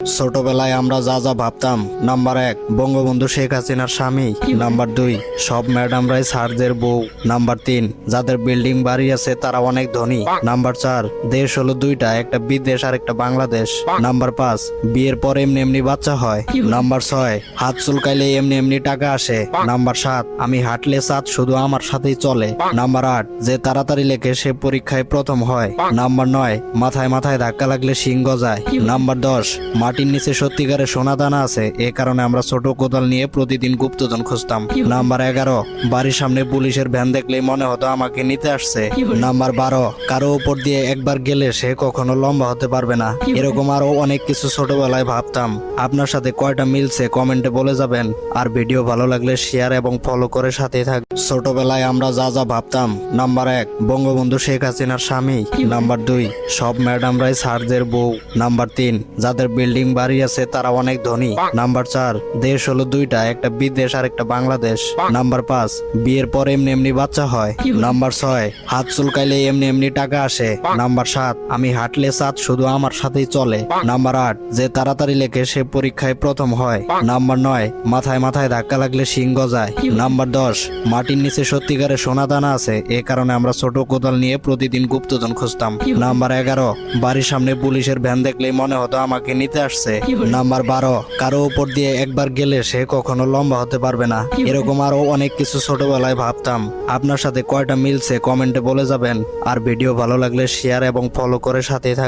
ছোটবেলায় আমরা যা যা ভাবতাম। নাম্বার 1, বঙ্গবন্ধু শেখ হাসিনার স্বামী। নাম্বার 2, সব ম্যাডামরাই স্যারদের বউ। নাম্বার 3, যাদের বিল্ডিং বাড়ি আছে তারা অনেক ধনী। নাম্বার 4, দেশ হলো দুইটা, একটা বিদেশ আর একটা বাংলাদেশ। নাম্বার 5, বিয়ের পর এমনি এমনি বাচ্চা হয়। নাম্বার 6, হাত চুলকাইলে এমনি এমনি টাকা আসে। নাম্বার 7, আমি হাঁটলে চাঁদ শুধু আমার সাথেই চলে। নাম্বার 8, যে তাড়াতাড়ি লেখে সে পরীক্ষায় প্রথম হয়। নাম্বার 9, মাথায় মাথায় ধাক্কা লাগলে সিংহ যায়। নাম্বার 10, মাটির নিচে সত্যিকারের সোনা দানা আছে, এ কারণে আমরা ছোট কোদাল নিয়ে প্রতিদিন গুপ্তধন খুঁজতাম। নাম্বার 11, বাড়ির সামনে পুলিশের ভ্যান দেখলেই মনে হতো আমাকে নিতে আসছে। নাম্বার 12, কারো উপর দিয়ে একবার গেলে সে কখনো লম্বা হতে পারবে না। এরকম আরো অনেক কিছু ছোটবেলায় ভাবতাম। আপনার সাথে কয়টা মিলছে কমেন্টে বলে যাবেন। আর ভিডিও ভালো লাগলে শেয়ার এবং ফলো করে সাথেই থাক। ছোটবেলায় আমরা যা যা ভাবতাম। নাম্বার 1, বঙ্গবন্ধু শেখ হাসিনার স্বামী। নাম্বার 2, সব ম্যাডামরাই স্যারদের বউ। নাম্বার 3, যাদের বিল্ডিং বাড়ি আছে তারা অনেক ধনী। নাম্বার 4, দেশ হলো দুইটা, একটা বিদেশ আর একটা বাংলাদেশ। নাম্বার 5, বিয়ের পর এমনি এমনি বাচ্চা হয়। নাম্বার 6, হাত চুলকাইলে এমনি এমনি টাকা আসে। নাম্বার 7, আমি হাঁটলে চাঁদ শুধু আমার সাথেই চলে। নাম্বার 8, যে তাড়াতাড়ি লেখে সে পরীক্ষায় প্রথম হয়। নাম্বার 9, মাথায় মাথায় ধাক্কা লাগলে সিংহ যায়। নাম্বার 10, মাটির নিচে সত্যিকারের সোনা দানা আছে, এ কারণে আমরা ছোট কোদাল নিয়ে প্রতিদিন গুপ্তধন খুঁজতাম। নাম্বার 11, বাড়ির সামনে পুলিশের ভ্যান দেখলেই মনে হতো আমাকে নিতে আসছে। নাম্বার 12, কারো উপর দিয়ে একবার গেলে সে কখনো লম্বা হতে পারবে না। এরকম আরো অনেক কিছু ছোটবেলায় ভাবতাম। আপনার সাথে কয়টা মিলছে কমেন্টে বলে যাবেন। আর ভিডিও ভালো লাগলে শেয়ার এবং ফলো করে সাথেই থাক।